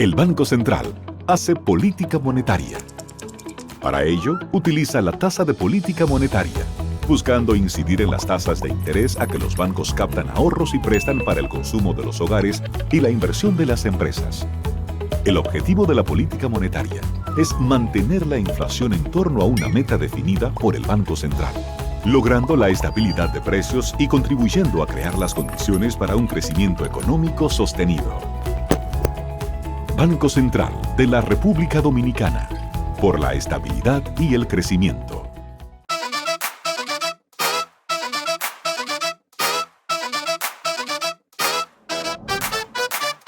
El Banco Central hace política monetaria. Para ello, utiliza la tasa de política monetaria, buscando incidir en las tasas de interés a que los bancos captan ahorros y prestan para el consumo de los hogares y la inversión de las empresas. El objetivo de la política monetaria es mantener la inflación en torno a una meta definida por el Banco Central, logrando la estabilidad de precios y contribuyendo a crear las condiciones para un crecimiento económico sostenido. Banco Central de la República Dominicana, por la estabilidad y el crecimiento.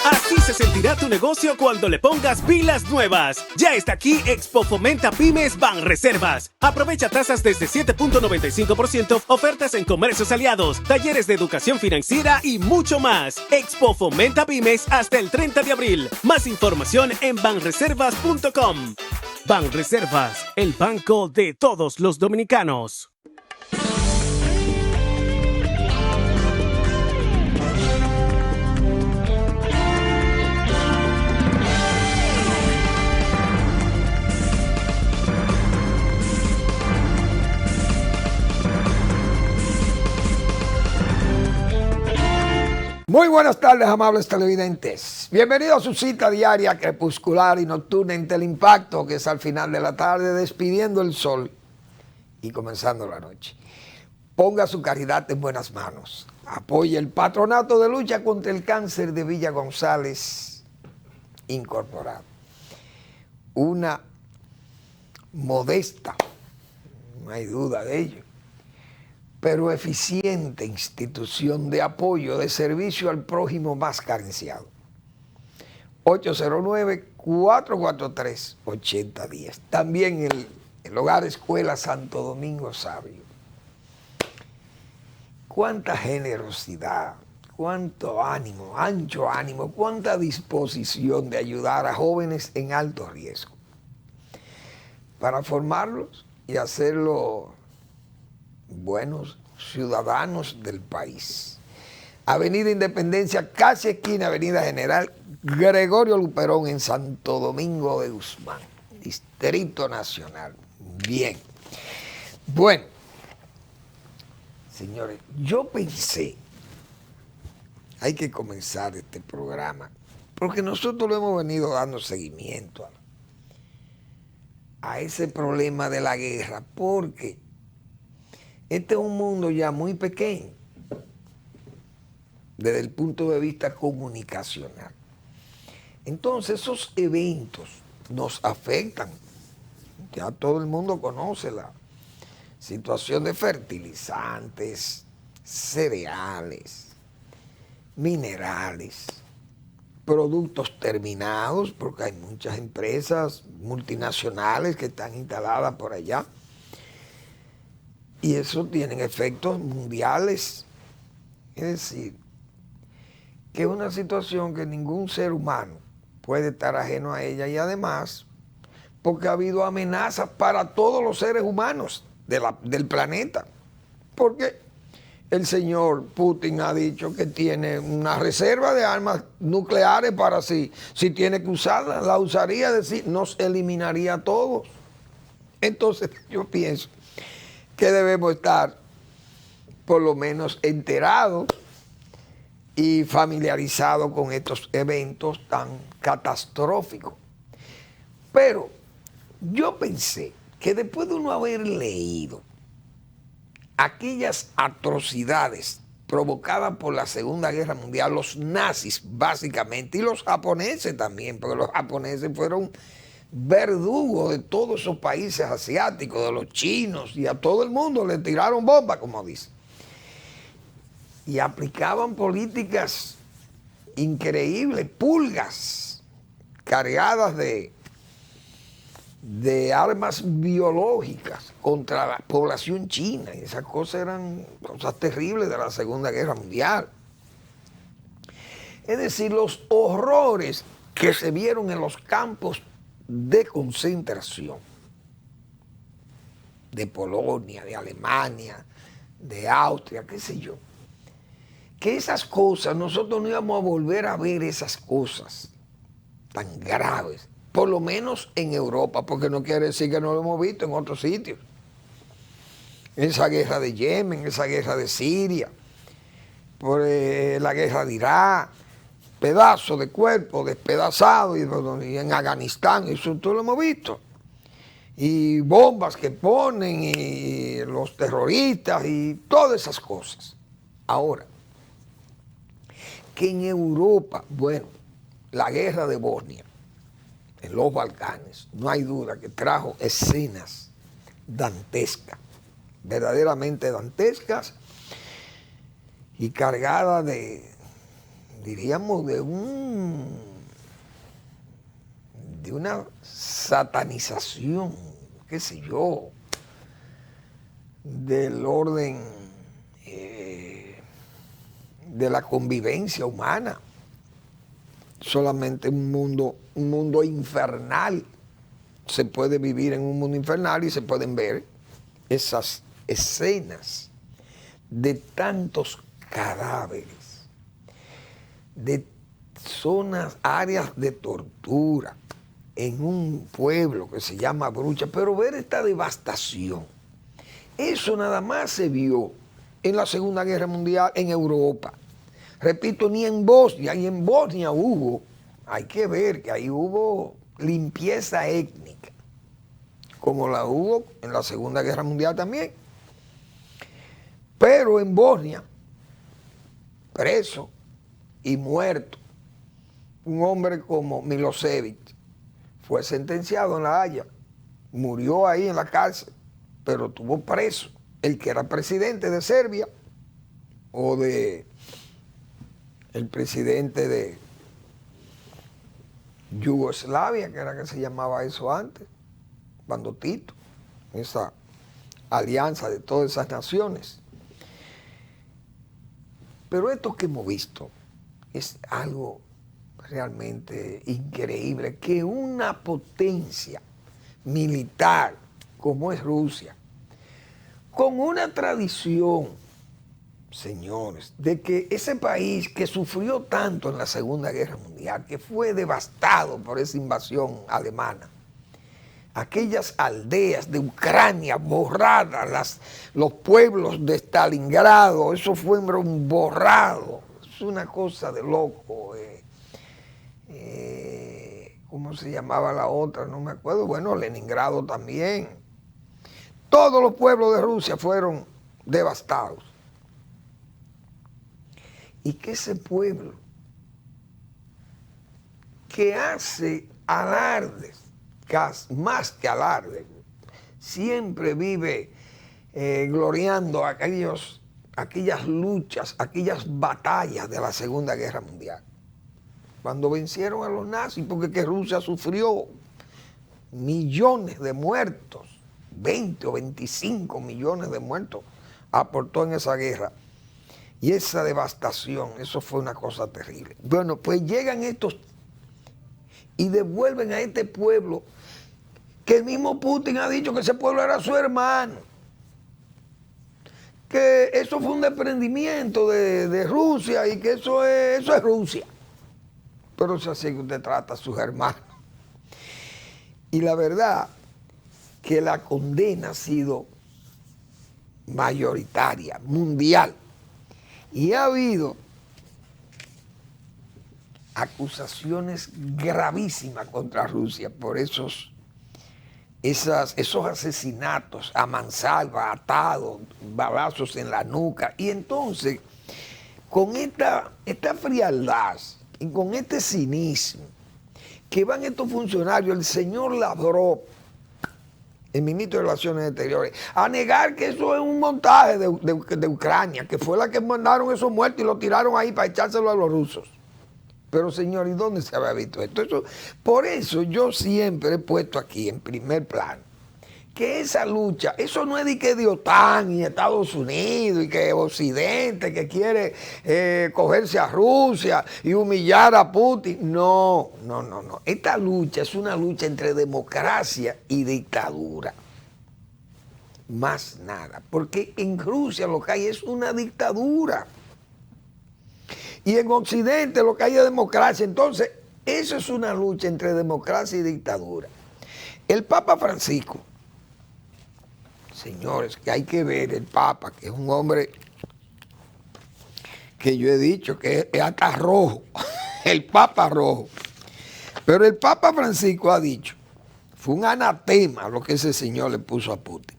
Así se sentirá tu negocio cuando le pongas pilas nuevas. Ya está aquí Expo Fomenta Pymes Banreservas. Aprovecha tasas desde 7.95%, ofertas en comercios aliados, talleres de educación financiera y mucho más. Expo Fomenta Pymes hasta el 30 de abril. Más información en banreservas.com. Banreservas, el banco de todos los dominicanos. Muy buenas tardes, amables televidentes. Bienvenidos a su cita diaria, crepuscular y nocturna en Teleimpacto, que es al final de la tarde, despidiendo el sol y comenzando la noche. Ponga su caridad en buenas manos. Apoye el Patronato de Lucha contra el Cáncer de Villa González Incorporado. Una modesta, no hay duda de ello, pero eficiente institución de apoyo, de servicio al prójimo más carenciado. 809-443-8010. También el Hogar Escuela Santo Domingo Sabio. Cuánta generosidad, cuánto ánimo, ancho ánimo, cuánta disposición de ayudar a jóvenes en alto riesgo para formarlos y hacerlo buenos ciudadanos del país. Avenida Independencia, casi esquina Avenida General Gregorio Luperón en Santo Domingo de Guzmán, Distrito Nacional. Bien. Bueno, señores, yo pensé, hay que comenzar este programa, porque nosotros lo hemos venido dando seguimiento a ese problema de la guerra, porque este es un mundo ya muy pequeño desde el punto de vista comunicacional. Entonces esos eventos nos afectan. Ya todo el mundo conoce la situación de fertilizantes, cereales, minerales, productos terminados, porque hay muchas empresas multinacionales que están instaladas por allá. Y eso tiene efectos mundiales. Es decir, que es una situación que ningún ser humano puede estar ajeno a ella. Y además, porque ha habido amenazas para todos los seres humanos del planeta. Porque el señor Putin ha dicho que tiene una reserva de armas nucleares para si tiene que usarla, la usaría, es decir, nos eliminaría a todos. Entonces yo pienso que debemos estar por lo menos enterados y familiarizados con estos eventos tan catastróficos. Pero yo pensé que después de uno haber leído aquellas atrocidades provocadas por la Segunda Guerra Mundial, los nazis básicamente, y los japoneses también, porque los japoneses fueron verdugo de todos esos países asiáticos, de los chinos, y a todo el mundo le tiraron bombas, como dicen. Y aplicaban políticas increíbles, pulgas, cargadas de armas biológicas contra la población china. Y esas cosas eran cosas terribles de la Segunda Guerra Mundial. Es decir, los horrores que se vieron en los campos de concentración de Polonia, de Alemania, de Austria, qué sé yo, que esas cosas, nosotros no íbamos a volver a ver esas cosas tan graves, por lo menos en Europa, porque no quiere decir que no lo hemos visto en otros sitios. Esa guerra de Yemen, esa guerra de Siria, por la guerra de Irak, pedazos de cuerpo despedazados, y en Afganistán, eso todo lo hemos visto. Y bombas que ponen, y los terroristas, y todas esas cosas. Ahora, que en Europa, bueno, la guerra de Bosnia, en los Balcanes, no hay duda que trajo escenas dantescas, verdaderamente dantescas, y cargadas de, diríamos, de una satanización, qué sé yo, del orden de la convivencia humana. Solamente un mundo infernal. Se puede vivir en un mundo infernal y se pueden ver esas escenas de tantos cadáveres, de zonas, áreas de tortura en un pueblo que se llama Brucha. Pero ver esta devastación, eso nada más se vio en la Segunda Guerra Mundial en Europa. Repito, ni en Bosnia, y en Bosnia hubo, hay que ver que ahí hubo limpieza étnica, como la hubo en la Segunda Guerra Mundial también. Pero en Bosnia, preso y muerto, un hombre como Milosevic fue sentenciado en La Haya, murió ahí en la cárcel, pero tuvo preso el que era presidente de Serbia, o de el presidente de Yugoslavia, que era que se llamaba eso antes, cuando Tito, esa alianza de todas esas naciones. Pero esto que hemos visto es algo realmente increíble, que una potencia militar como es Rusia, con una tradición, señores, de que ese país que sufrió tanto en la Segunda Guerra Mundial, que fue devastado por esa invasión alemana, aquellas aldeas de Ucrania borradas, los pueblos de Stalingrado, eso fue borrado, es una cosa de loco. ¿Cómo se llamaba la otra? No me acuerdo. Bueno, Leningrado también. Todos los pueblos de Rusia fueron devastados. Y que ese pueblo que hace alardes, más que alardes, siempre vive gloriando aquellas luchas, aquellas batallas de la Segunda Guerra Mundial. Cuando vencieron a los nazis, porque que Rusia sufrió millones de muertos, 20 o 25 millones de muertos aportó en esa guerra. Y esa devastación, eso fue una cosa terrible. Bueno, pues llegan estos y devuelven a este pueblo, que el mismo Putin ha dicho que ese pueblo era su hermano, que eso fue un desprendimiento de Rusia y que eso es Rusia. Pero es así que usted trata a sus hermanos. Y la verdad que la condena ha sido mayoritaria, mundial. Y ha habido acusaciones gravísimas contra Rusia por esos asesinatos a mansalva, atados, balazos en la nuca. Y entonces, con esta frialdad y con este cinismo que van estos funcionarios, el señor Lavrov, el ministro de Relaciones Exteriores, a negar que eso es un montaje de Ucrania, que fue la que mandaron esos muertos y los tiraron ahí para echárselo a los rusos. Pero señor, ¿y dónde se había visto esto? Por eso yo siempre he puesto aquí en primer plano que esa lucha, eso no es de que de OTAN y Estados Unidos y que Occidente que quiere cogerse a Rusia y humillar a Putin. No. Esta lucha es una lucha entre democracia y dictadura. Más nada. Porque en Rusia lo que hay es una dictadura. Y en Occidente lo que hay es democracia. Entonces, Eso es una lucha entre democracia y dictadura. El Papa Francisco, señores, que hay que ver el Papa, que es un hombre que yo he dicho que es hasta rojo, el Papa rojo. Pero el Papa Francisco ha dicho, fue un anatema lo que ese señor le puso a Putin.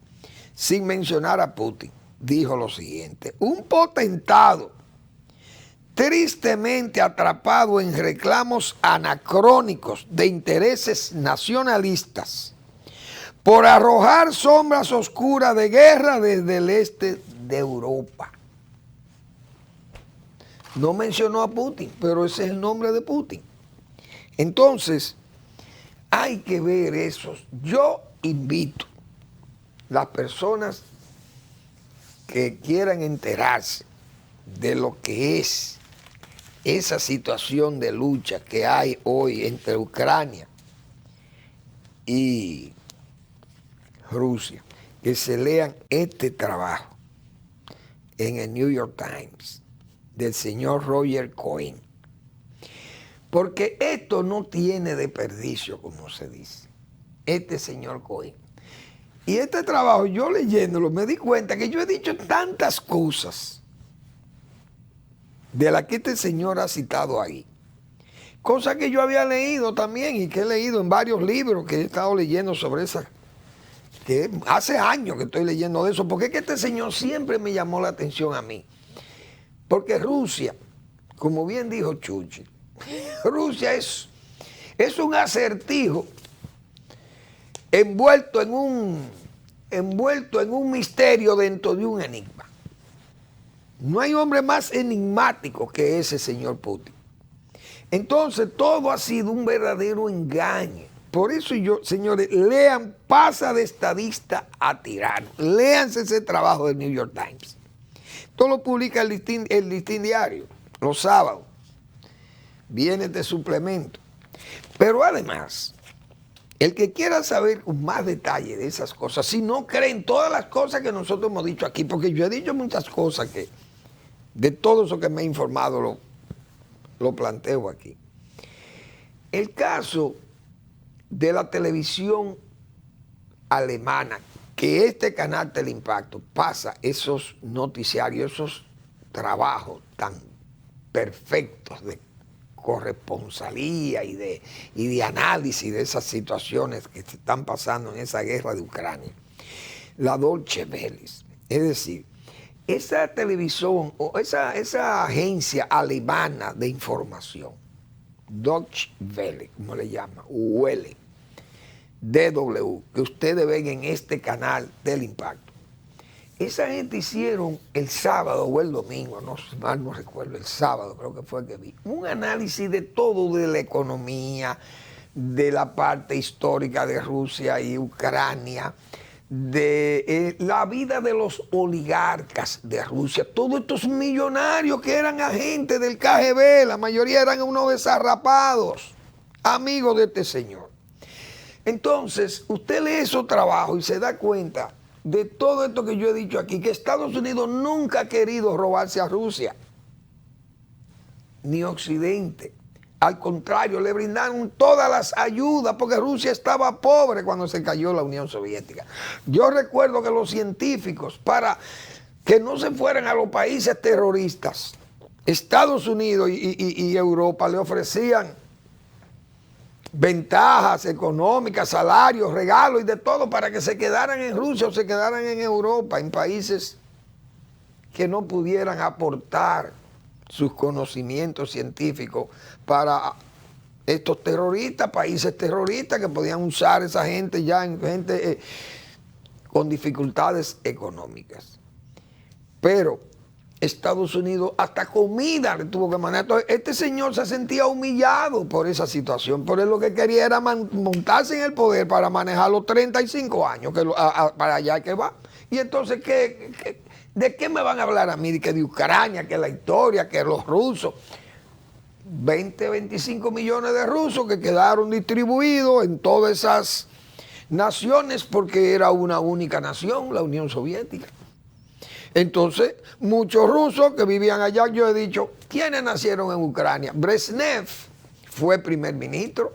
Sin mencionar a Putin, dijo lo siguiente: un potentado tristemente atrapado en reclamos anacrónicos de intereses nacionalistas por arrojar sombras oscuras de guerra desde el este de Europa. No mencionó a Putin, pero ese es el nombre de Putin. Entonces, hay que ver esos. Yo invito a las personas que quieran enterarse de lo que es esa situación de lucha que hay hoy entre Ucrania y Rusia, que se lean este trabajo en el New York Times del señor Roger Cohen, porque esto no tiene desperdicio, como se dice, este señor Cohen. Y este trabajo, yo leyéndolo, me di cuenta que yo he dicho tantas cosas de las que este señor ha citado ahí, cosas que yo había leído también y que he leído en varios libros que he estado leyendo sobre esa, que hace años que estoy leyendo de eso, porque es que este señor siempre me llamó la atención a mí. Porque Rusia, como bien dijo Chuchi, Rusia es un acertijo envuelto en un misterio dentro de un enigma. No hay hombre más enigmático que ese señor Putin. Entonces todo ha sido un verdadero engaño. Por eso yo, señores, lean, pasa de estadista a tirano. Léanse ese trabajo del New York Times. Todo lo publica el Listín Diario, los sábados. Viene de suplemento. Pero además, el que quiera saber con más detalle de esas cosas, si no creen todas las cosas que nosotros hemos dicho aquí, porque yo he dicho muchas cosas que de todo eso que me he informado lo planteo aquí. El caso de la televisión alemana, que este canal Teleimpacto pasa esos noticiarios, esos trabajos tan perfectos de corresponsalía y de análisis de esas situaciones que se están pasando en esa guerra de Ucrania, la Deutsche Welle. Es decir, esa televisión o esa agencia alemana de información, Deutsche Welle, como le llama, Welle, DW, que ustedes ven en este canal del Impacto. Esa gente hicieron el sábado o el domingo, no mal no recuerdo, el sábado creo que fue el que vi, un análisis de todo, de la economía, de la parte histórica de Rusia y Ucrania, de la vida de los oligarcas de Rusia, todos estos millonarios que eran agentes del KGB, la mayoría eran unos desarrapados, amigos de este señor. Entonces, usted lee esos trabajos y se da cuenta de todo esto que yo he dicho aquí, que Estados Unidos nunca ha querido robarse a Rusia, ni Occidente. Al contrario, le brindaron todas las ayudas, porque Rusia estaba pobre cuando se cayó la Unión Soviética. Yo recuerdo que los científicos, para que no se fueran a los países terroristas, Estados Unidos y Europa le ofrecían ventajas económicas, salarios, regalos y de todo para que se quedaran en Rusia o se quedaran en Europa, en países que no pudieran aportar sus conocimientos científicos para estos terroristas, países terroristas que podían usar esa gente ya en gente con dificultades económicas. Pero Estados Unidos hasta comida le tuvo que mandar. Entonces, este señor se sentía humillado por esa situación, pero él lo que quería era montarse en el poder para manejar los 35 años, para allá que va. Y entonces, ¿de qué me van a hablar a mí? Que de Ucrania, que la historia, que los rusos. 20, 25 millones de rusos que quedaron distribuidos en todas esas naciones porque era una única nación, la Unión Soviética. Entonces, muchos rusos que vivían allá, yo he dicho, ¿quiénes nacieron en Ucrania? Brezhnev fue primer ministro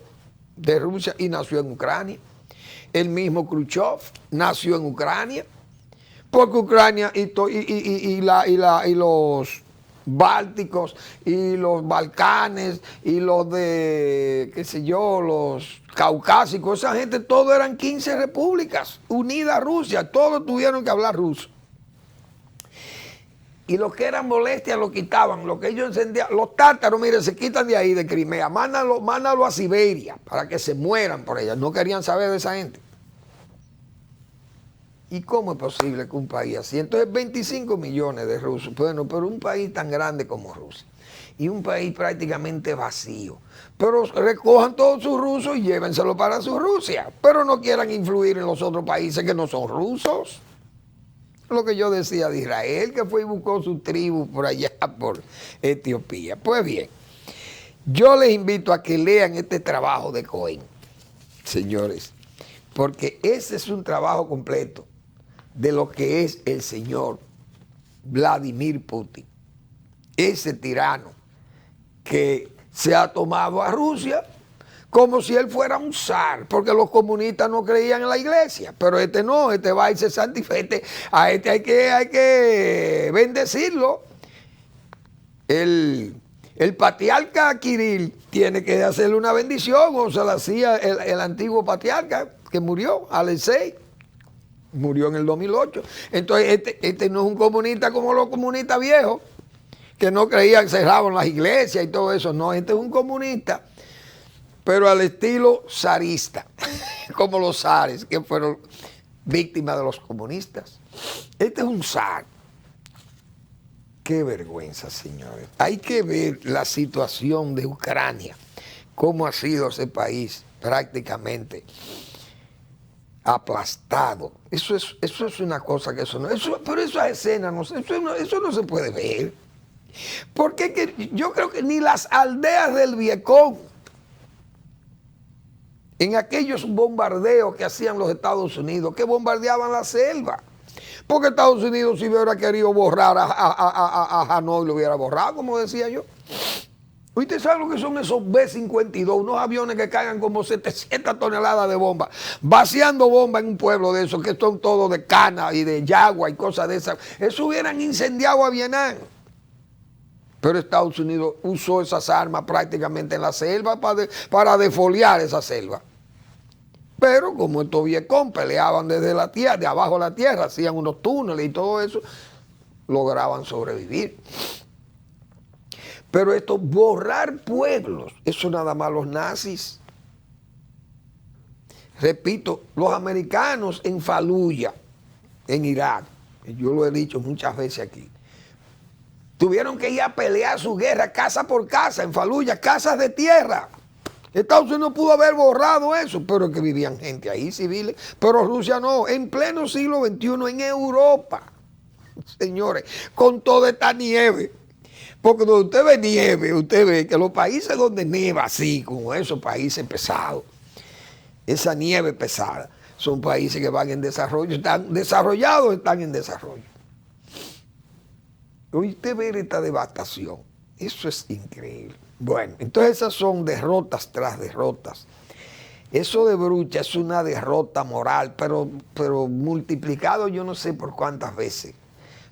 de Rusia y nació en Ucrania. El mismo Khrushchev nació en Ucrania, porque Ucrania y los bálticos y los Balcanes y los de, qué sé yo, los caucásicos, esa gente, todos eran 15 repúblicas unidas a Rusia, todos tuvieron que hablar ruso. Y los que eran molestias lo quitaban, lo que ellos encendían, los tártaros, mire, se quitan de ahí, de Crimea, mándalo a Siberia para que se mueran por ella, no querían saber de esa gente. ¿Y cómo es posible que un país así? Entonces 25 millones de rusos, bueno, pero un país tan grande como Rusia, y un país prácticamente vacío, pero recojan todos sus rusos y llévenselo para su Rusia, pero no quieran influir en los otros países que no son rusos. Lo que yo decía de Israel, que fue y buscó su tribu por allá, por Etiopía. Pues bien, yo les invito a que lean este trabajo de Cohen, señores, porque ese es un trabajo completo de lo que es el señor Vladimir Putin, ese tirano que se ha tomado a Rusia como si él fuera un zar, porque los comunistas no creían en la iglesia, pero este no, este va y se santifica, a este hay que bendecirlo. El patriarca Kirill tiene que hacerle una bendición, o se la hacía el antiguo patriarca que murió, Alexei, murió en el 2008. Entonces este no es un comunista como los comunistas viejos, que no creían, cerraban las iglesias y todo eso, no, este es un comunista, pero al estilo zarista, como los zares que fueron víctimas de los comunistas. Este es un zar. Qué vergüenza, señores. Hay que ver la situación de Ucrania, cómo ha sido ese país prácticamente aplastado. Eso es una cosa que pero esas escenas, eso no se puede ver. Porque yo creo que ni las aldeas del Vietcong, en aquellos bombardeos que hacían los Estados Unidos, que bombardeaban la selva. Porque Estados Unidos, si hubiera querido borrar a Hanoi, lo hubiera borrado, como decía yo. ¿Usted sabe lo que son esos B-52? Unos aviones que cargan como 700 toneladas de bombas, vaciando bombas en un pueblo de esos, que son todos de cana y de yagua y cosas de esas. Eso hubieran incendiado a Vietnam. Pero Estados Unidos usó esas armas prácticamente en la selva para defoliar esa selva. Pero como estos Vietcong peleaban desde la tierra, de abajo de la tierra, hacían unos túneles y todo eso, lograban sobrevivir. Pero esto, borrar pueblos, eso nada más los nazis. Repito, los americanos en Fallujah, en Irak, yo lo he dicho muchas veces aquí, tuvieron que ir a pelear su guerra casa por casa en Fallujah, casas de tierra. Estados Unidos pudo haber borrado eso, pero es que vivían gente ahí, civiles. Pero Rusia no, en pleno siglo XXI, en Europa, señores, con toda esta nieve. Porque donde usted ve nieve, usted ve que los países donde nieva así, como esos países pesados, esa nieve pesada, son países que van en desarrollo, están desarrollados, están en desarrollo. Hoy usted ve esta devastación, eso es increíble. Bueno, entonces esas son derrotas tras derrotas. Eso de Brucha es una derrota moral, pero multiplicado yo no sé por cuántas veces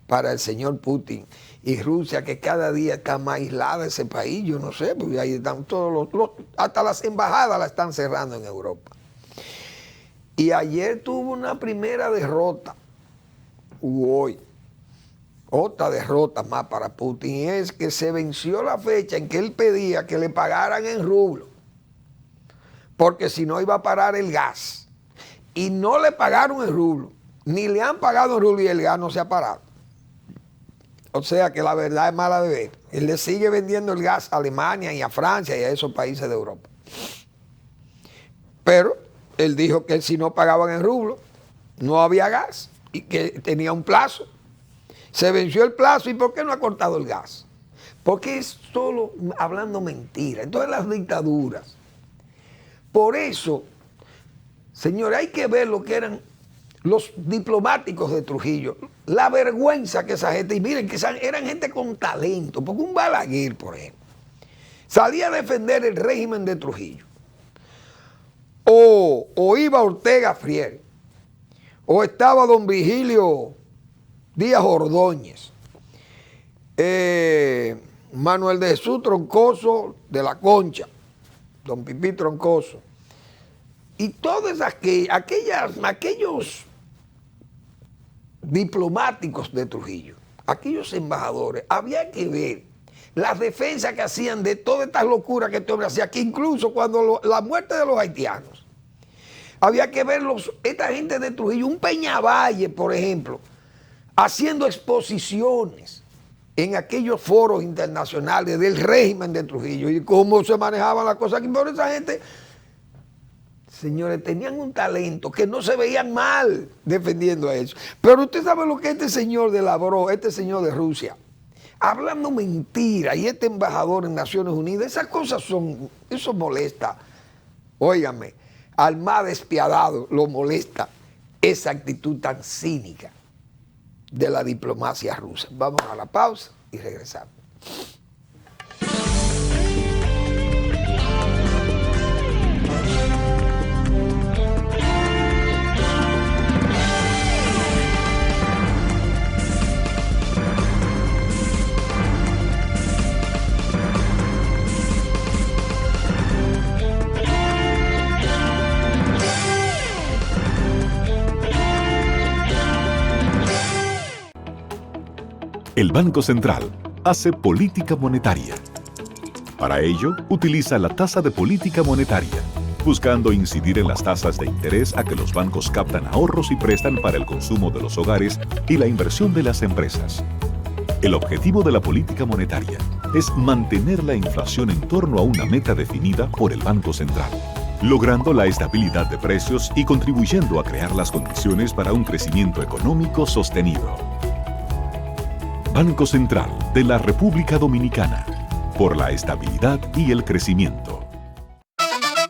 para el señor Putin y Rusia, que cada día está más aislada ese país, yo no sé, porque ahí están todos hasta las embajadas la están cerrando en Europa. Y ayer tuvo una primera derrota, hoy. Otra derrota más para Putin es que se venció la fecha en que él pedía que le pagaran en rublo, porque si no iba a parar el gas. Y no le pagaron en rublo, ni le han pagado en rublo y el gas no se ha parado. O sea que la verdad es mala de ver. Él le sigue vendiendo el gas a Alemania y a Francia y a esos países de Europa. Pero él dijo que si no pagaban en rublo, no había gas y que tenía un plazo. Se venció el plazo, ¿y por qué no ha cortado el gas? Porque es solo hablando mentira. Entonces las dictaduras. Por eso, señores, hay que ver lo que eran los diplomáticos de Trujillo. La vergüenza que esa gente, y miren que eran gente con talento, porque un Balaguer, por ejemplo, salía a defender el régimen de Trujillo, o iba Ortega Friel, o estaba don Virgilio Díaz Ordóñez, Manuel de Jesús Troncoso de la Concha, don Pipí Troncoso, y todos aquellos diplomáticos de Trujillo, aquellos embajadores, había que ver las defensas que hacían de todas estas locuras que este hombre hacía, que incluso cuando la muerte de los haitianos, había que ver esta gente de Trujillo, un Peñavalle, por ejemplo, haciendo exposiciones en aquellos foros internacionales del régimen de Trujillo y cómo se manejaban las cosas aquí. Pero esa gente, señores, tenían un talento que no se veían mal defendiendo eso. Pero usted sabe lo que este señor de Lavrov, este señor de Rusia, hablando mentira, y este embajador en Naciones Unidas, esas cosas eso molesta. Óigame, al más despiadado lo molesta esa actitud tan cínica de la diplomacia rusa. Vamos a la pausa y regresamos. El Banco Central hace política monetaria. Para ello, utiliza la tasa de política monetaria, buscando incidir en las tasas de interés a que los bancos captan ahorros y prestan para el consumo de los hogares y la inversión de las empresas. El objetivo de la política monetaria es mantener la inflación en torno a una meta definida por el Banco Central, logrando la estabilidad de precios y contribuyendo a crear las condiciones para un crecimiento económico sostenido. Banco Central de la República Dominicana, por la estabilidad y el crecimiento.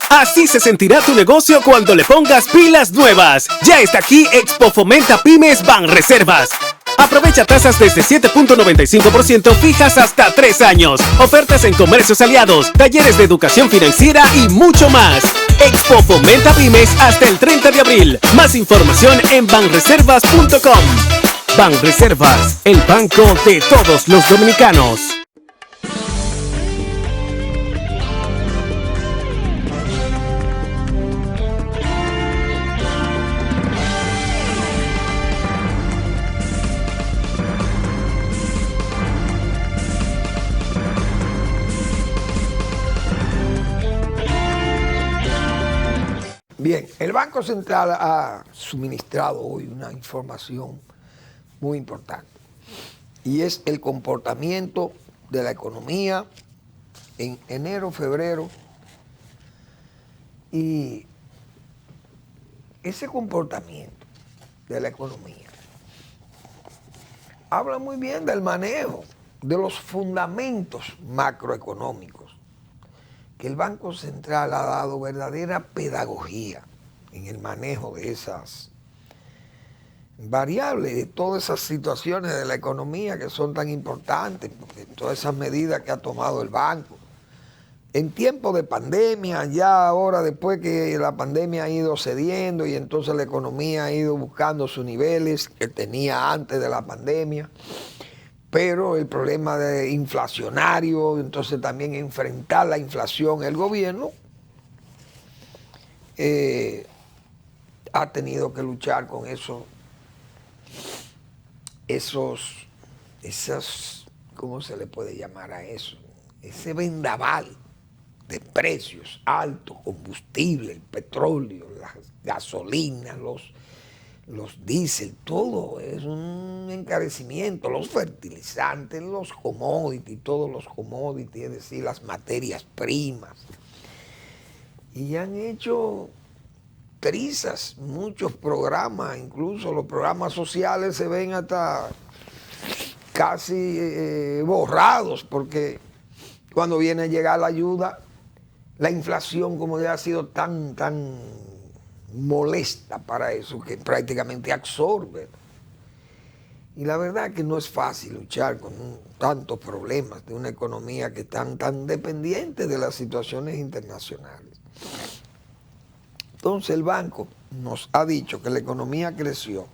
Así se sentirá tu negocio cuando le pongas pilas nuevas. Ya está aquí Expo Fomenta Pymes Banreservas. Aprovecha tasas desde 7.95% fijas hasta 3 años. Ofertas en comercios aliados, talleres de educación financiera y mucho más. Expo Fomenta Pymes hasta el 30 de abril. Más información en banreservas.com. Banreservas, el banco de todos los dominicanos. Bien, el Banco Central ha suministrado hoy una información muy importante, y es el comportamiento de la economía en enero, febrero, y ese comportamiento de la economía habla muy bien del manejo de los fundamentos macroeconómicos, que el Banco Central ha dado verdadera pedagogía en el manejo de esas variables, de todas esas situaciones de la economía que son tan importantes, porque todas esas medidas que ha tomado el banco. En tiempos de pandemia, ya ahora después que la pandemia ha ido cediendo y entonces la economía ha ido buscando sus niveles que tenía antes de la pandemia, pero el problema de inflacionario, entonces también enfrentar la inflación, el gobierno ha tenido que luchar con ¿cómo se le puede llamar a eso? Ese vendaval de precios altos, combustible, el petróleo, las gasolinas, los diésel, todo es un encarecimiento, los fertilizantes, los commodities, todos los commodities, es decir, las materias primas. Y han hecho trizas muchos programas, incluso los programas sociales se ven hasta casi borrados, porque cuando viene a llegar la ayuda, la inflación como ya ha sido tan molesta para eso, que prácticamente absorbe. Y la verdad que no es fácil luchar con tantos problemas de una economía que están tan dependiente de las situaciones internacionales. Entonces el banco nos ha dicho que la economía creció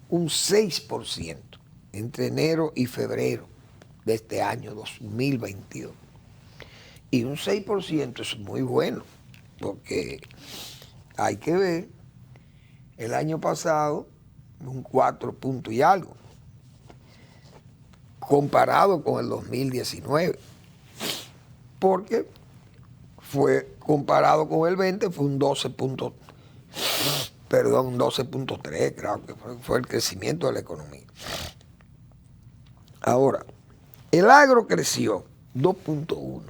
un 6% entre enero y febrero de este año 2022. Y un 6% es muy bueno, porque hay que ver, el año pasado un 4 punto y algo, comparado con el 2019, porque fue comparado con el 20, fue un 12.3, creo que fue el crecimiento de la economía. Ahora, el agro creció 2.1,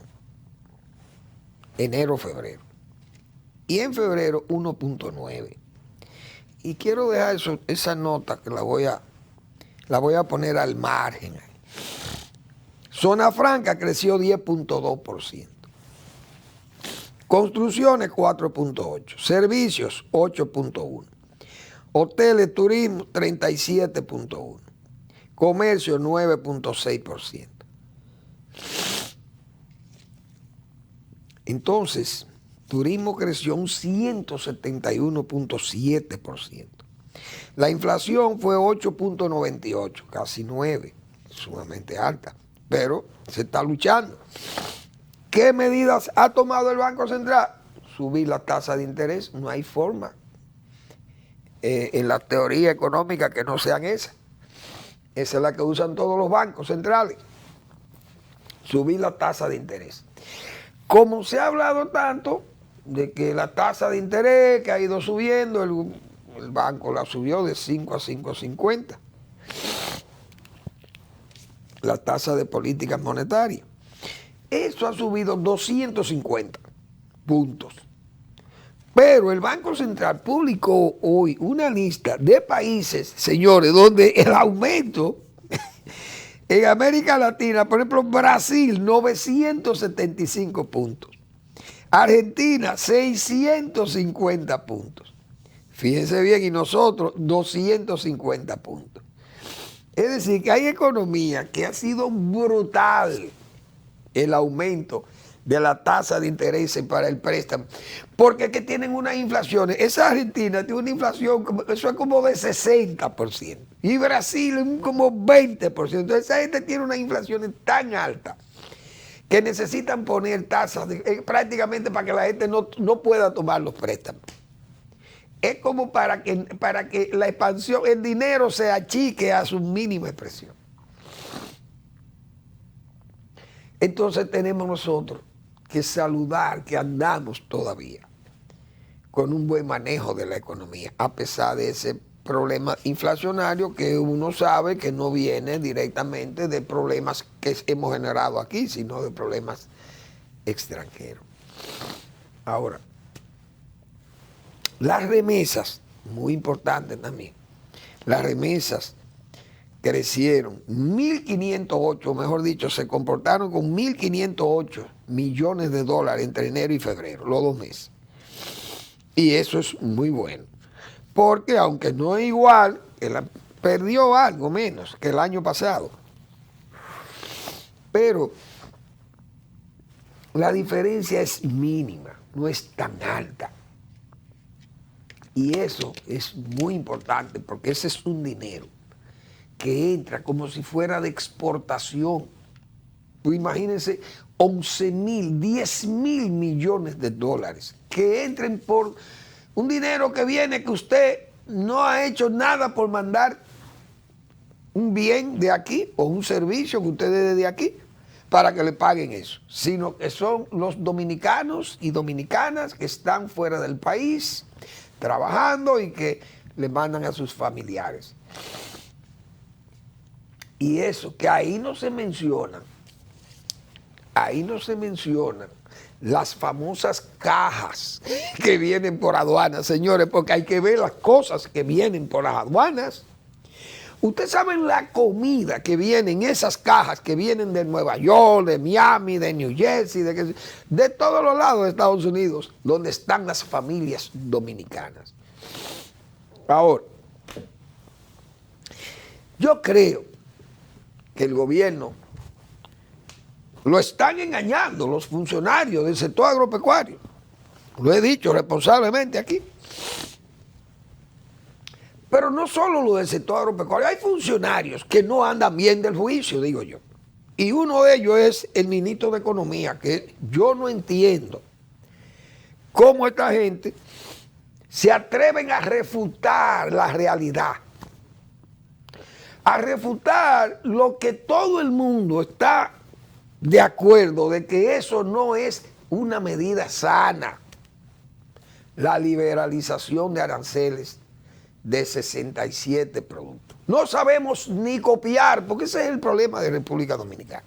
enero-febrero, y en febrero 1.9. Y quiero dejar esa nota que la voy a poner al margen. Zona franca creció 10.2%. Construcciones 4.8%. Servicios 8.1%. Hoteles, turismo 37.1%. Comercio 9.6%. Entonces, turismo creció un 171.7%. La inflación fue 8.98, casi 9, sumamente alta, pero se está luchando. ¿Qué medidas ha tomado el Banco Central? Subir la tasa de interés, no hay forma en la teoría económica que no sean esas. Esa es la que usan todos los bancos centrales, subir la tasa de interés. Como se ha hablado tanto de que la tasa de interés que ha ido subiendo, el banco la subió de 5 a 5.50. La tasa de política monetaria. Eso ha subido 250 puntos. Pero el Banco Central publicó hoy una lista de países, señores, donde el aumento en América Latina, por ejemplo, Brasil, 975 puntos. Argentina, 650 puntos. Fíjense bien, y nosotros, 250 puntos. Es decir, que hay economía que ha sido brutal el aumento de la tasa de interés para el préstamo, porque es que tienen unas inflaciones. Esa Argentina tiene una inflación, eso es como de 60%, y Brasil como 20%. Entonces esa gente tiene unas inflaciones tan altas que necesitan poner tasas prácticamente para que la gente no pueda tomar los préstamos. Es como para que la expansión, el dinero se achique a su mínima expresión. Entonces tenemos nosotros que saludar que andamos todavía con un buen manejo de la economía, a pesar de ese problema inflacionario que uno sabe que no viene directamente de problemas que hemos generado aquí, sino de problemas extranjeros. Ahora, las remesas, muy importante también, las remesas crecieron 1.508, mejor dicho, se comportaron con 1.508 millones de dólares entre enero y febrero, los 2 meses. Y eso es muy bueno, porque aunque no es igual, perdió algo menos que el año pasado, pero la diferencia es mínima, no es tan alta. Y eso es muy importante, porque ese es un dinero que entra como si fuera de exportación. Pues imagínense 11.000, 10.000 millones de dólares que entren por un dinero que viene que usted no ha hecho nada por mandar un bien de aquí o un servicio que usted dé de aquí para que le paguen eso, sino que son los dominicanos y dominicanas que están fuera del país trabajando y que le mandan a sus familiares. Y eso, que ahí no se mencionan las famosas cajas que vienen por aduanas, señores, porque hay que ver las cosas que vienen por las aduanas. Ustedes saben la comida que viene en esas cajas que vienen de Nueva York, de Miami, de New Jersey, de todos los lados de Estados Unidos, donde están las familias dominicanas. Ahora, Yo creo que el gobierno lo están engañando los funcionarios del sector agropecuario. Lo he dicho responsablemente aquí. Pero no solo lo del sector agropecuario, hay funcionarios que no andan bien del juicio, digo yo. Y uno de ellos es el ministro de Economía, que yo no entiendo cómo esta gente se atreven a refutar la realidad, a refutar lo que todo el mundo está de acuerdo de que eso no es una medida sana, la liberalización de aranceles de 67 productos. No sabemos ni copiar, porque ese es el problema de República Dominicana.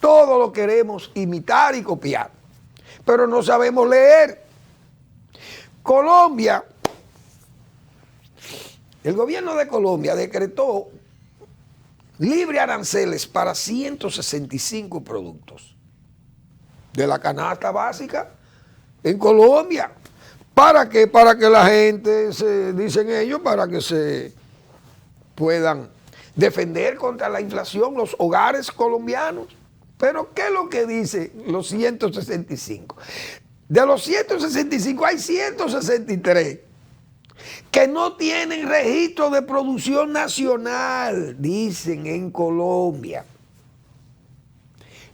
Todo lo queremos imitar y copiar, pero no sabemos leer. Colombia, el gobierno de Colombia decretó libre aranceles para 165 productos de la canasta básica en Colombia. ¿Para qué? Para que la gente, dicen ellos, para que se puedan defender contra la inflación los hogares colombianos. Pero ¿qué es lo que dice los 165? De los 165 hay 163 que no tienen registro de producción nacional, dicen en Colombia.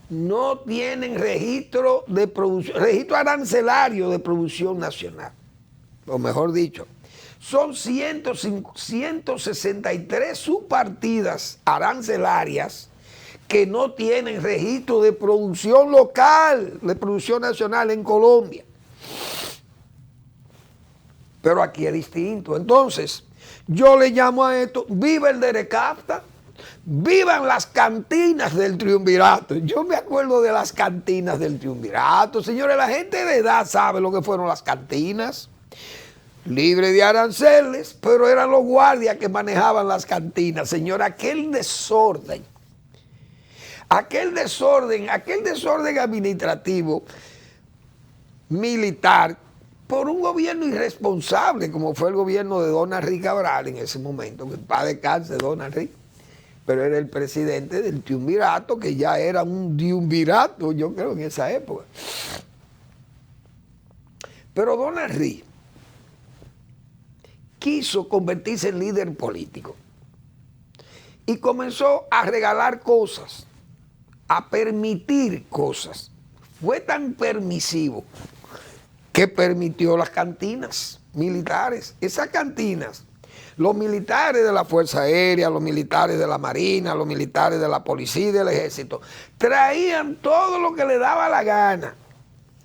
No tienen registro de producción, registro arancelario de producción nacional. O mejor dicho, son 163 subpartidas arancelarias que no tienen registro de producción local, de producción nacional en Colombia. Pero aquí es distinto. Entonces, yo le llamo a esto, viva el Derecafta, vivan las cantinas del triunvirato. Yo me acuerdo de las cantinas del triunvirato. Señores, la gente de edad sabe lo que fueron las cantinas. Libre de aranceles, pero eran los guardias que manejaban las cantinas. Señor, aquel desorden administrativo, militar, por un gobierno irresponsable, como fue el gobierno de Don Henry Cabral en ese momento, que en paz descanse Don Henry, pero era el presidente del triunvirato, que ya era un triunvirato, yo creo, en esa época. Pero Don Henry quiso convertirse en líder político y comenzó a regalar cosas, a permitir cosas. Fue tan permisivo que permitió las cantinas militares. Esas cantinas, los militares de la Fuerza Aérea, los militares de la Marina, los militares de la Policía y del Ejército, traían todo lo que le daba la gana.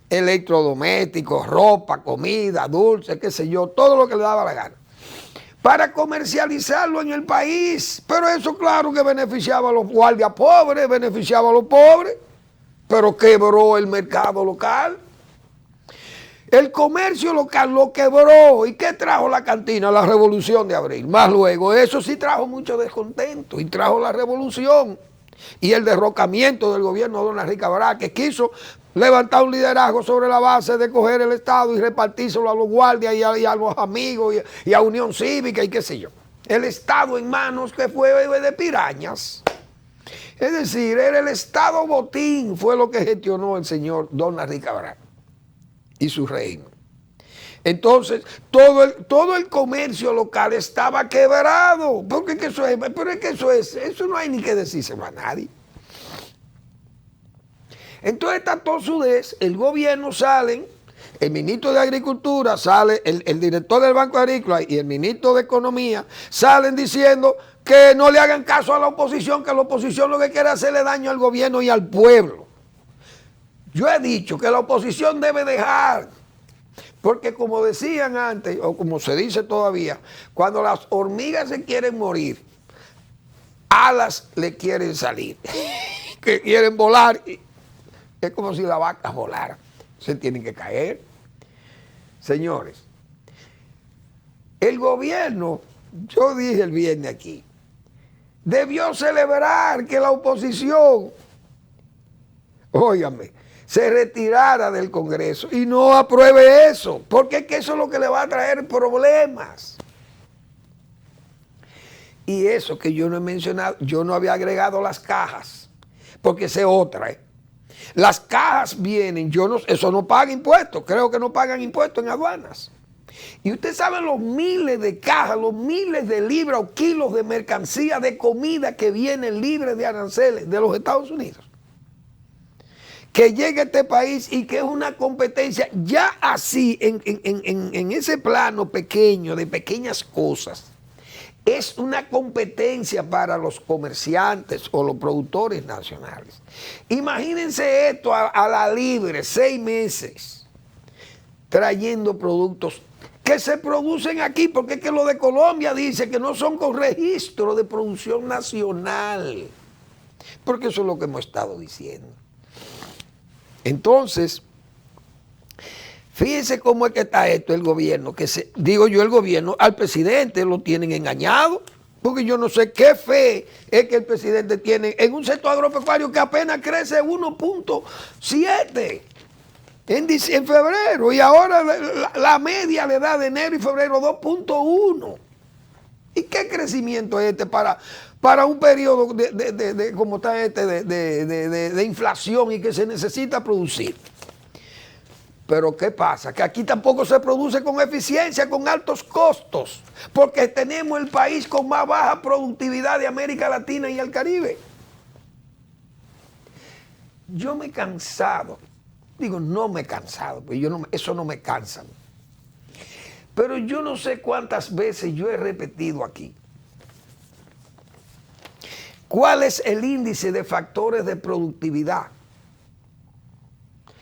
Electrodomésticos, ropa, comida, dulce, qué sé yo, todo lo que le daba la gana, para comercializarlo en el país. Pero eso claro que beneficiaba a los guardias pobres, beneficiaba a los pobres, pero quebró el mercado local. El comercio local lo quebró. ¿Y qué trajo la cantina? La Revolución de Abril. Más luego, eso sí trajo mucho descontento y trajo la revolución y el derrocamiento del gobierno de Don Henry Cabral, que quiso levantar un liderazgo sobre la base de coger el Estado y repartírselo a los guardias y a los amigos y a Unión Cívica y qué sé yo. El Estado en manos que fue de pirañas. Es decir, era el Estado botín, fue lo que gestionó el señor Don Henry Cabral y su reino. Entonces, todo el comercio local estaba quebrado. Porque eso es, pero es que eso no hay ni que decírselo a nadie. Entonces, esta tosudez, el gobierno salen, el ministro de Agricultura sale, el director del Banco Agrícola y el ministro de Economía salen diciendo que no le hagan caso a la oposición, que la oposición lo que quiere es hacerle daño al gobierno y al pueblo. Yo he dicho que la oposición debe dejar, porque como decían antes, o como se dice todavía, cuando las hormigas se quieren morir, alas le quieren salir, que quieren volar. Es como si la vaca volara, se tienen que caer. Señores, el gobierno, yo dije el viernes aquí, debió celebrar que la oposición, óigame, se retirara del Congreso y no apruebe eso, porque es que eso es lo que le va a traer problemas. Y eso que yo no he mencionado, yo no había agregado las cajas, porque esa es otra. Las cajas vienen, eso no paga impuestos, creo que no pagan impuestos en aduanas. Y usted sabe los miles de cajas, los miles de libras o kilos de mercancía, de comida que vienen libres de aranceles de los Estados Unidos. Que llega a este país y que es una competencia ya así, en ese plano pequeño, de pequeñas cosas. Es una competencia para los comerciantes o los productores nacionales. Imagínense esto a la libre, 6 meses, trayendo productos que se producen aquí, porque es que lo de Colombia dice que no son con registro de producción nacional, porque eso es lo que hemos estado diciendo. Entonces, fíjense cómo es que está esto el gobierno, el gobierno, al presidente lo tienen engañado, porque yo no sé qué fe es que el presidente tiene en un sector agropecuario que apenas crece 1.7 en febrero, y ahora la media le da de enero y febrero 2.1. ¿Y qué crecimiento es este para un periodo como está de inflación y que se necesita producir? Pero ¿qué pasa? Que aquí tampoco se produce con eficiencia, con altos costos, porque tenemos el país con más baja productividad de América Latina y el Caribe. Yo me he cansado, no me he cansado, porque eso no me cansa. Pero yo no sé cuántas veces yo he repetido aquí. ¿Cuál es el índice de factores de productividad?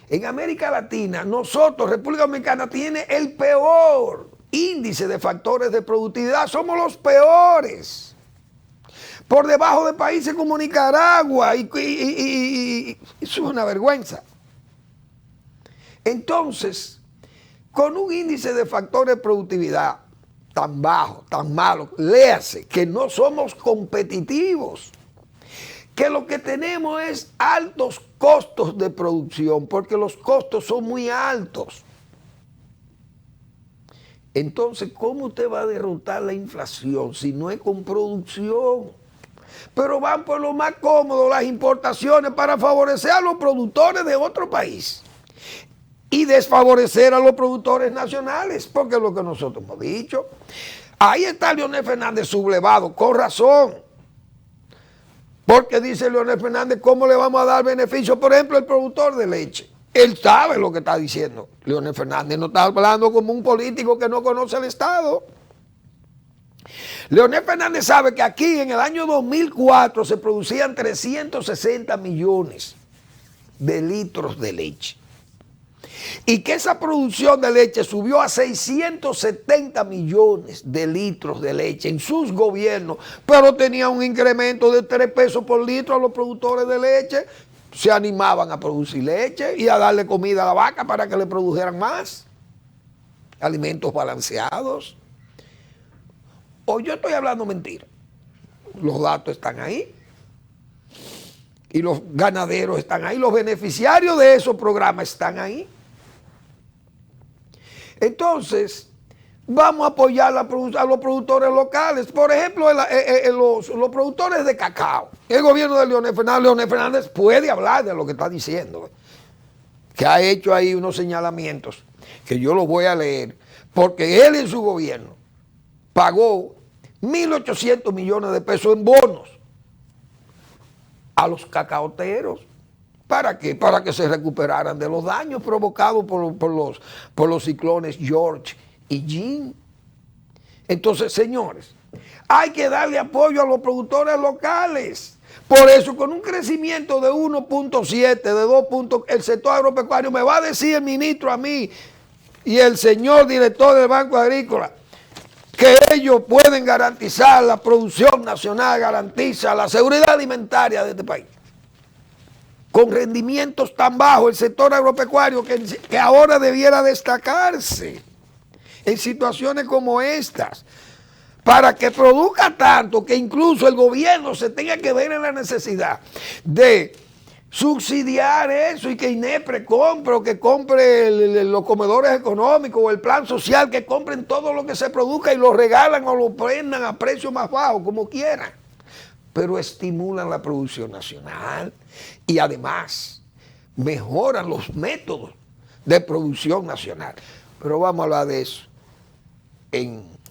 En América Latina, nosotros, República Dominicana, tiene el peor índice de factores de productividad. Somos los peores. Por debajo de países como Nicaragua. Y eso es una vergüenza. Entonces, con un índice de factores de productividad tan bajo, tan malo, léase que no somos competitivos, que lo que tenemos es altos costos de producción, porque los costos son muy altos. Entonces, ¿cómo usted va a derrotar la inflación si no es con producción? Pero van por lo más cómodo, las importaciones, para favorecer a los productores de otro país y desfavorecer a los productores nacionales, porque es lo que nosotros hemos dicho. Ahí está Leonel Fernández sublevado, con razón. Porque dice Leonel Fernández, ¿cómo le vamos a dar beneficio? Por ejemplo, el productor de leche. Él sabe lo que está diciendo. Leonel Fernández no está hablando como un político que no conoce el Estado. Leonel Fernández sabe que aquí en el año 2004 se producían 360 millones de litros de leche. Y que esa producción de leche subió a 670 millones de litros de leche en sus gobiernos, pero tenía un incremento de 3 pesos por litro a los productores de leche. Se animaban a producir leche y a darle comida a la vaca para que le produjeran más. Alimentos balanceados. O yo estoy hablando mentira. Los datos están ahí. Y los ganaderos están ahí. Los beneficiarios de esos programas están ahí. Entonces, vamos a apoyar a los productores locales. Por ejemplo, los productores de cacao. El gobierno de Leonel Fernández puede hablar de lo que está diciendo, que ha hecho ahí unos señalamientos que yo los voy a leer, porque él en su gobierno pagó 1.800 millones de pesos en bonos a los cacaoteros. ¿Para qué? Para que se recuperaran de los daños provocados por los ciclones George y Jean. Entonces, señores, hay que darle apoyo a los productores locales. Por eso, con un crecimiento de 1.7, de 2 puntos, el sector agropecuario, me va a decir el ministro a mí y el señor director del Banco Agrícola que ellos pueden garantizar la producción nacional, garantiza la seguridad alimentaria de este país. Con rendimientos tan bajos, el sector agropecuario que ahora debiera destacarse en situaciones como estas, para que produzca tanto que incluso el gobierno se tenga que ver en la necesidad de subsidiar eso y que INEPRE compre o que compre los comedores económicos o el plan social, que compren todo lo que se produzca y lo regalan o lo prendan a precio más bajo, como quieran. Pero estimulan la producción nacional y además mejoran los métodos de producción nacional. Pero vamos a hablar de eso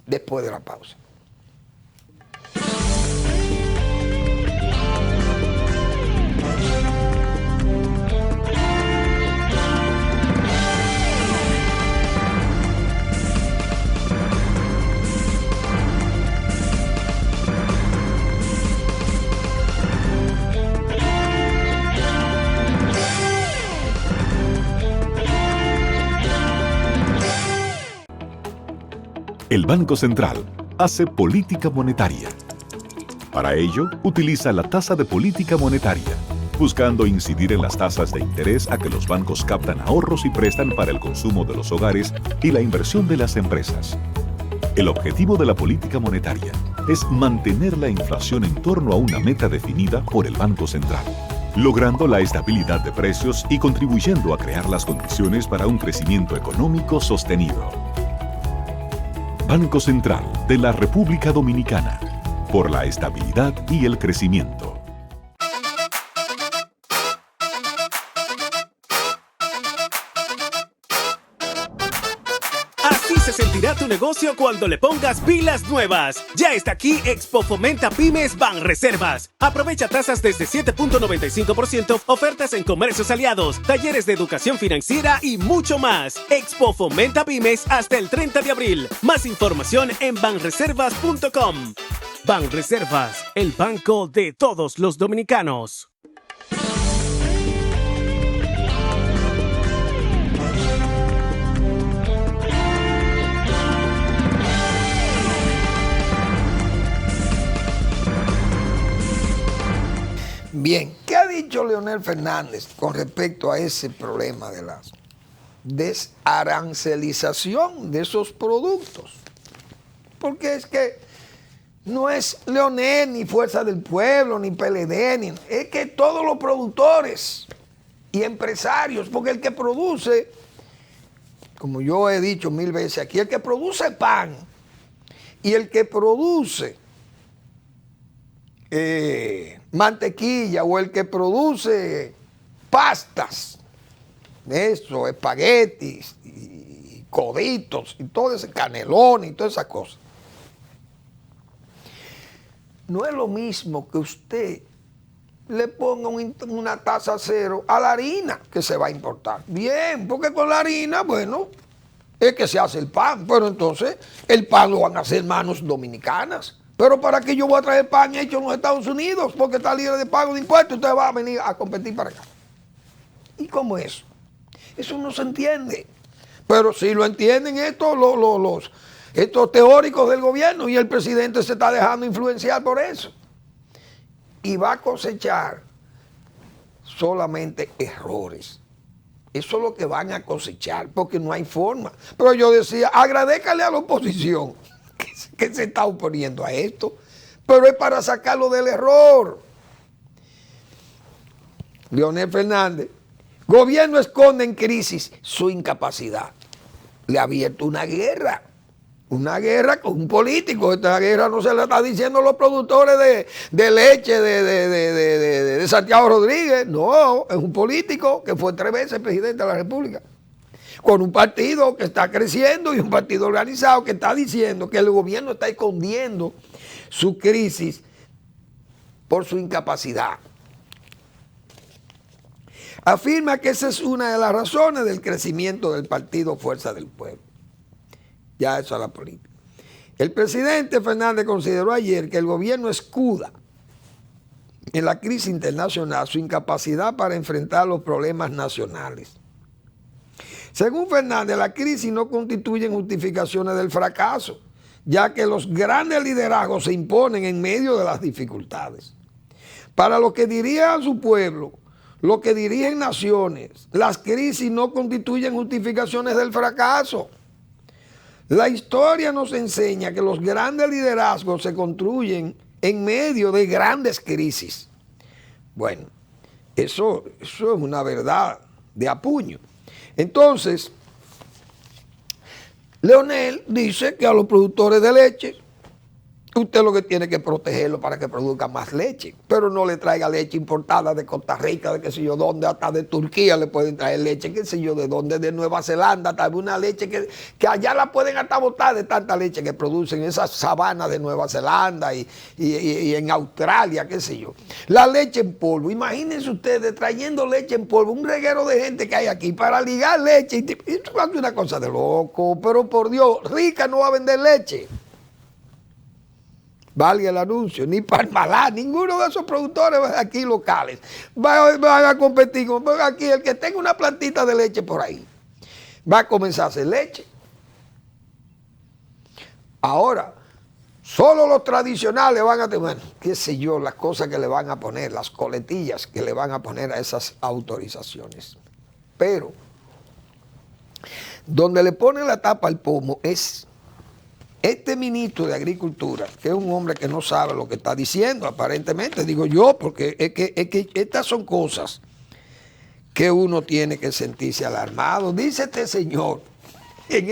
después de la pausa. El Banco Central hace política monetaria. Para ello, utiliza la tasa de política monetaria, buscando incidir en las tasas de interés a que los bancos captan ahorros y prestan para el consumo de los hogares y la inversión de las empresas. El objetivo de la política monetaria es mantener la inflación en torno a una meta definida por el Banco Central, logrando la estabilidad de precios y contribuyendo a crear las condiciones para un crecimiento económico sostenido. Banco Central de la República Dominicana, por la estabilidad y el crecimiento. Así se sentirá tu negocio cuando le pongas pilas nuevas. Ya está aquí Expo Fomenta Pymes Banreservas. Aprovecha tasas desde 7.95%, ofertas en comercios aliados, talleres de educación financiera y mucho más. Expo Fomenta Pymes hasta el 30 de abril. Más información en banreservas.com. Banreservas, el banco de todos los dominicanos. Bien, ¿qué ha dicho Leonel Fernández con respecto a ese problema de la desarancelización de esos productos? Porque es que no es Leonel, ni Fuerza del Pueblo, ni PLD, es que todos los productores y empresarios, porque el que produce, como yo he dicho 1000 veces aquí, el que produce pan y el que produce mantequilla o el que produce pastas, eso, espaguetis, y coditos y todo ese canelón y todas esas cosas. No es lo mismo que usted le ponga una tasa cero a la harina que se va a importar. Bien, porque con la harina, bueno, es que se hace el pan, pero entonces el pan lo van a hacer manos dominicanas. Pero ¿para qué yo voy a traer pan hecho en los Estados Unidos? Porque está libre de pago de impuestos, usted va a venir a competir para acá. ¿Y cómo es eso? Eso no se entiende. Pero sí lo entienden estos teóricos del gobierno, y el presidente se está dejando influenciar por eso. Y va a cosechar solamente errores. Eso es lo que van a cosechar, porque no hay forma. Pero yo decía, agradécale a la oposición que se está oponiendo a esto, pero es para sacarlo del error. Leonel Fernández, gobierno esconde en crisis su incapacidad. Le ha abierto una guerra con un político. Esta guerra no se la está diciendo los productores de leche de Santiago Rodríguez, no, es un político que fue 3 veces presidente de la República, con un partido que está creciendo y un partido organizado que está diciendo que el gobierno está escondiendo su crisis por su incapacidad. Afirma que esa es una de las razones del crecimiento del partido Fuerza del Pueblo. Ya eso es la política. El presidente Fernández consideró ayer que el gobierno escuda en la crisis internacional su incapacidad para enfrentar los problemas nacionales. Según Fernández, la crisis no constituye justificaciones del fracaso, ya que los grandes liderazgos se imponen en medio de las dificultades. Para los que dirigen a su pueblo, los que dirigen naciones, las crisis no constituyen justificaciones del fracaso. La historia nos enseña que los grandes liderazgos se construyen en medio de grandes crisis. Bueno, Eso es una verdad de apuño. Entonces, Leonel dice que a los productores de leche, usted lo que tiene que protegerlo para que produzca más leche, pero no le traiga leche importada de Costa Rica, de qué sé yo dónde, hasta de Turquía le pueden traer leche, qué sé yo de dónde, de Nueva Zelanda, tal vez una leche que allá la pueden hasta botar de tanta leche que producen esas sabanas de Nueva Zelanda y en Australia, qué sé yo. La leche en polvo, imagínense ustedes trayendo leche en polvo, un reguero de gente que hay aquí para ligar leche, esto es una cosa de loco, pero por Dios, Rica no va a vender leche. Valga el anuncio, ni Parmalat, ninguno de esos productores aquí locales van a competir con aquí. El que tenga una plantita de leche por ahí va a comenzar a hacer leche. Ahora, solo los tradicionales van a tener, bueno, qué sé yo, las cosas que le van a poner, las coletillas que le van a poner a esas autorizaciones. Pero, donde le pone la tapa al pomo es este ministro de Agricultura, que es un hombre que no sabe lo que está diciendo, aparentemente, digo yo, porque es que estas son cosas que uno tiene que sentirse alarmado. Dice este señor, en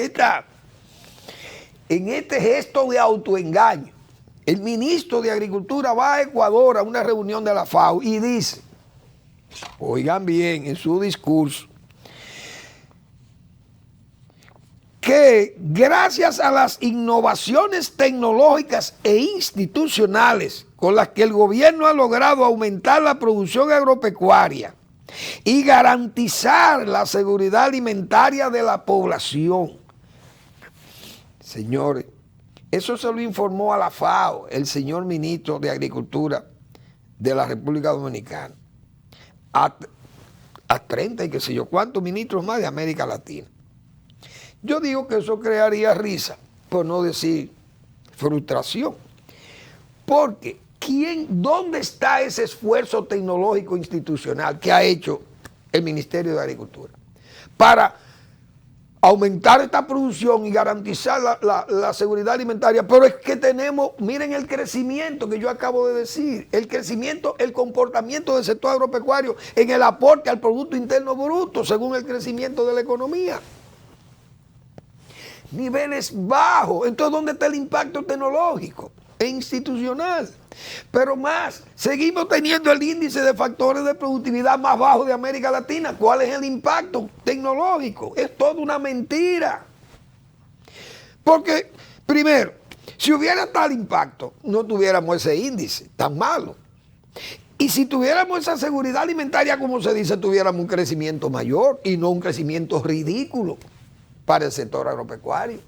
este gesto de autoengaño, el ministro de Agricultura va a Ecuador a una reunión de la FAO y dice, oigan bien, en su discurso, que gracias a las innovaciones tecnológicas e institucionales con las que el gobierno ha logrado aumentar la producción agropecuaria y garantizar la seguridad alimentaria de la población. Señores, eso se lo informó a la FAO el señor ministro de Agricultura de la República Dominicana, a 30 y qué sé yo cuántos ministros más de América Latina. Yo digo que eso crearía risa, por no decir frustración. Porque, ¿dónde está ese esfuerzo tecnológico institucional que ha hecho el Ministerio de Agricultura para aumentar esta producción y garantizar la seguridad alimentaria? Pero es que tenemos, miren el crecimiento que yo acabo de decir, el crecimiento, el comportamiento del sector agropecuario en el aporte al Producto Interno Bruto, según el crecimiento de la economía. Niveles bajos. Entonces, ¿dónde está el impacto tecnológico e institucional? Pero más, seguimos teniendo el índice de factores de productividad más bajo de América Latina. ¿Cuál es el impacto tecnológico? Es toda una mentira. Porque, primero, si hubiera tal impacto, no tuviéramos ese índice tan malo. Y si tuviéramos esa seguridad alimentaria, como se dice, tuviéramos un crecimiento mayor y no un crecimiento ridículo para el sector agropecuario.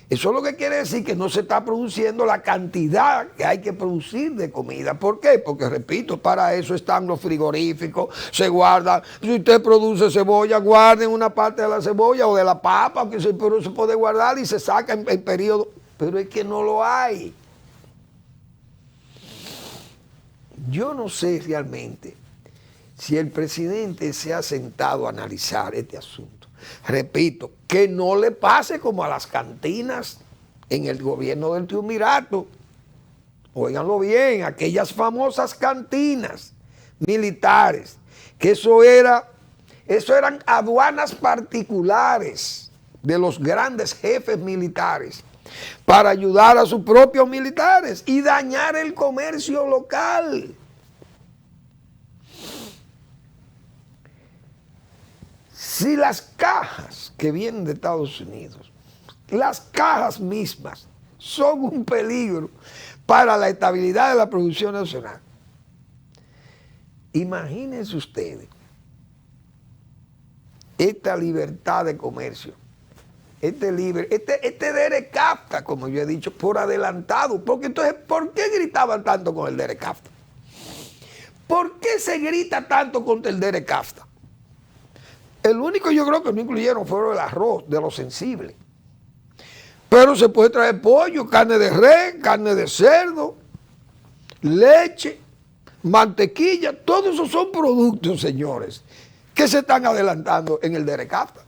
Eso es lo que quiere decir que no se está produciendo la cantidad que hay que producir de comida. ¿Por qué? Porque, repito, para eso están los frigoríficos, se guarda. Si usted produce cebolla, guarden una parte de la cebolla o de la papa, pero se puede guardar y se saca en periodo. Pero es que no lo hay. Yo no sé realmente si el presidente se ha sentado a analizar este asunto. Repito, que no le pase como a las cantinas en el gobierno del triunvirato. Óiganlo bien, aquellas famosas cantinas militares, que eso eran aduanas particulares de los grandes jefes militares para ayudar a sus propios militares y dañar el comercio local. Si las cajas que vienen de Estados Unidos, las cajas mismas, son un peligro para la estabilidad de la producción nacional, imagínense ustedes esta libertad de comercio, este DERECAFTA, como yo he dicho, por adelantado. Porque entonces, ¿por qué gritaban tanto con el DERECAFTA? ¿Por qué se grita tanto contra el DERECAFTA? El único, yo creo que no incluyeron fue el arroz, de lo sensible. Pero se puede traer pollo, carne de res, carne de cerdo, leche, mantequilla. Todos esos son productos, señores, que se están adelantando en el DERECAFTA.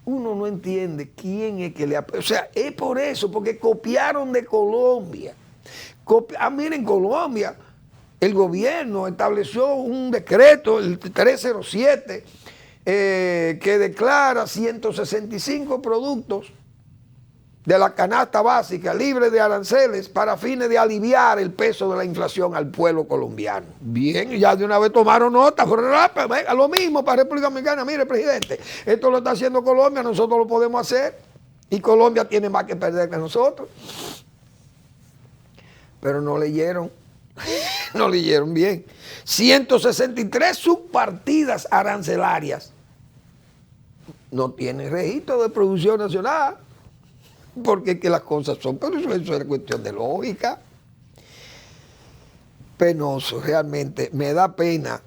Uno no entiende quién es que le... O sea, es por eso, porque copiaron de Colombia. Miren, Colombia el gobierno estableció un decreto, el 307, que declara 165 productos de la canasta básica libre de aranceles para fines de aliviar el peso de la inflación al pueblo colombiano. Bien, ya de una vez tomaron nota, venga, lo mismo para República Dominicana. Mire, presidente, esto lo está haciendo Colombia, nosotros lo podemos hacer y Colombia tiene más que perder que nosotros. Pero no leyeron, no leyeron bien. 163 subpartidas arancelarias no tienen registro de producción nacional. Porque es que las cosas son, pero eso es cuestión de lógica. Penoso, realmente me da pena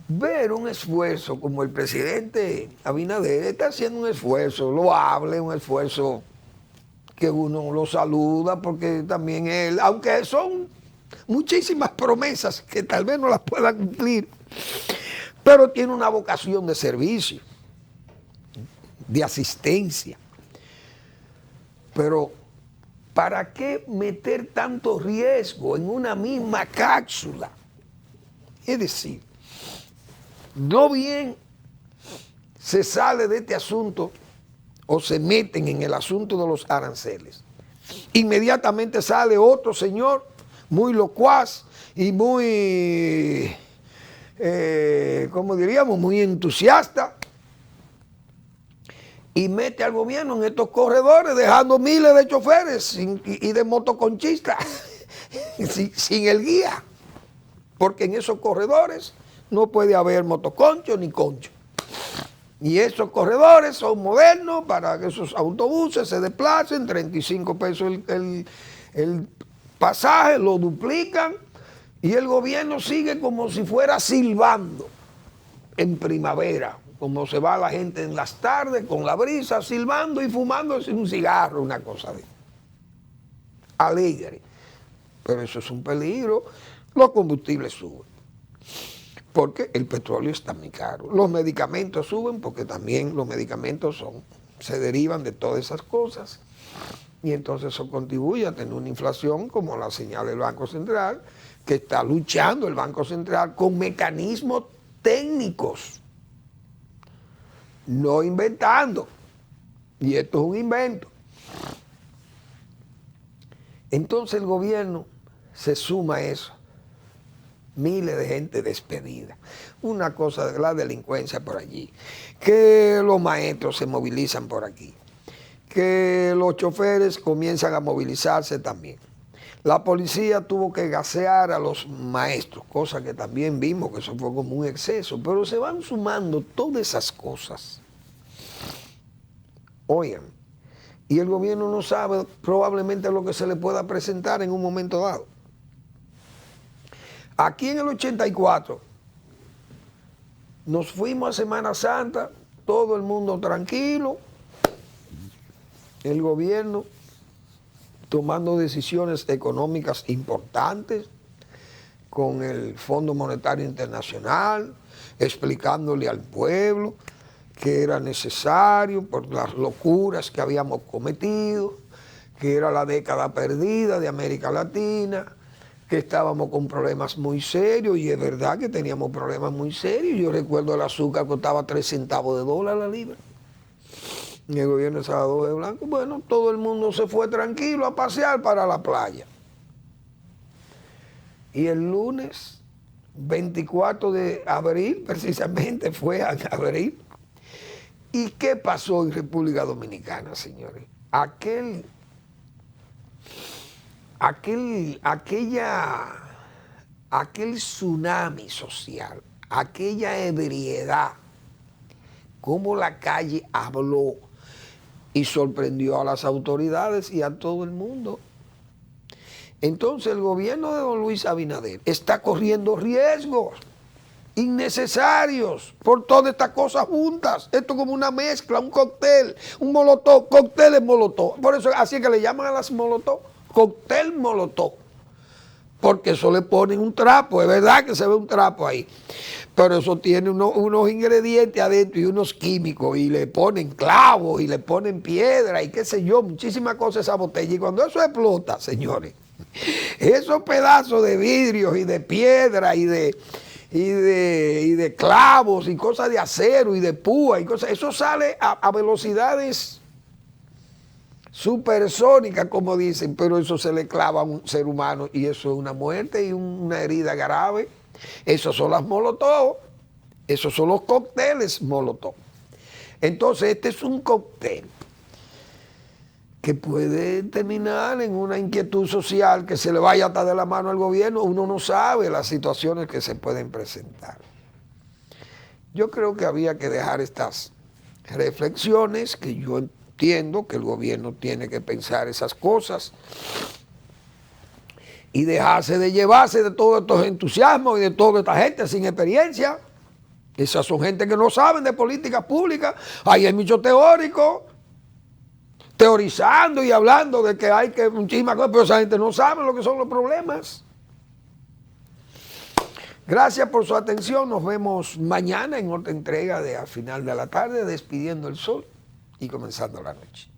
ver un esfuerzo como el presidente Abinader está haciendo un esfuerzo loable, un esfuerzo que uno lo saluda porque también él, aunque son muchísimas promesas que tal vez no las pueda cumplir, pero tiene una vocación de servicio, de asistencia. Pero, ¿para qué meter tanto riesgo en una misma cápsula? Es decir, no bien se sale de este asunto o se meten en el asunto de los aranceles. Inmediatamente sale otro señor muy locuaz y muy, ¿cómo diríamos?, muy entusiasta, y mete al gobierno en estos corredores, dejando miles de choferes y de motoconchistas sin el guía. Porque en esos corredores no puede haber motoconcho ni concho. Y esos corredores son modernos para que esos autobuses se desplacen, 35 pesos el pasaje, lo duplican y el gobierno sigue como si fuera silbando en primavera. Como se va la gente en las tardes con la brisa, silbando y fumándose un cigarro, una cosa de alegre. Pero eso es un peligro. Los combustibles suben, porque el petróleo está muy caro. Los medicamentos suben, porque también los medicamentos se derivan de todas esas cosas. Y entonces eso contribuye a tener una inflación, como la señala el Banco Central, que está luchando el Banco Central con mecanismos técnicos. No inventando, y esto es un invento. Entonces el gobierno se suma a eso, miles de gente despedida, una cosa de la delincuencia por allí, que los maestros se movilizan por aquí, que los choferes comienzan a movilizarse también. La policía tuvo que gasear a los maestros, cosa que también vimos que eso fue como un exceso, pero se van sumando todas esas cosas. Oigan, y el gobierno no sabe probablemente lo que se le pueda presentar en un momento dado. Aquí en el 84 nos fuimos a Semana Santa, todo el mundo tranquilo, el gobierno tomando decisiones económicas importantes con el Fondo Monetario Internacional, explicándole al pueblo que era necesario por las locuras que habíamos cometido, que era la década perdida de América Latina, que estábamos con problemas muy serios, y es verdad que teníamos problemas muy serios. Yo recuerdo el azúcar costaba 3 centavos de dólar la libra. Y el gobierno de Salvador de Blanco, bueno, todo el mundo se fue tranquilo a pasear para la playa. Y el lunes 24 de abril, precisamente fue en abril, ¿y qué pasó en República Dominicana, señores? Aquel tsunami social, aquella ebriedad, cómo la calle habló y sorprendió a las autoridades y a todo el mundo. Entonces el gobierno de don Luis Abinader está corriendo riesgos innecesarios por todas estas cosas juntas. Esto como una mezcla, un cóctel, un molotov, cócteles molotov. Por eso así es que le llaman a las molotov, cóctel molotov. Porque eso le ponen un trapo, es verdad que se ve un trapo ahí, pero eso tiene unos ingredientes adentro y unos químicos, y le ponen clavos y le ponen piedra y qué sé yo, muchísimas cosas a esa botella. Y cuando eso explota, señores, Esos pedazos de vidrios y de piedra y de clavos y cosas de acero y de púa y cosas, eso sale a velocidades supersónicas, como dicen, pero eso se le clava a un ser humano y eso es una muerte y una herida grave. Esos son las Molotov, esos son los cócteles Molotov. Entonces este es un cóctel que puede terminar en una inquietud social que se le vaya hasta de la mano al gobierno. Uno no sabe las situaciones que se pueden presentar. Yo creo que había que dejar estas reflexiones, que yo entiendo que el gobierno tiene que pensar esas cosas y dejarse de llevarse de todos estos entusiasmos y de toda esta gente sin experiencia. Esas son gente que no saben de política pública. Ahí hay mucho teórico, teorizando y hablando de que hay que muchísimas cosas, pero esa gente no sabe lo que son los problemas. Gracias por su atención. Nos vemos mañana en otra entrega de Al Final de la Tarde, Despidiendo el Sol y Comenzando la Noche.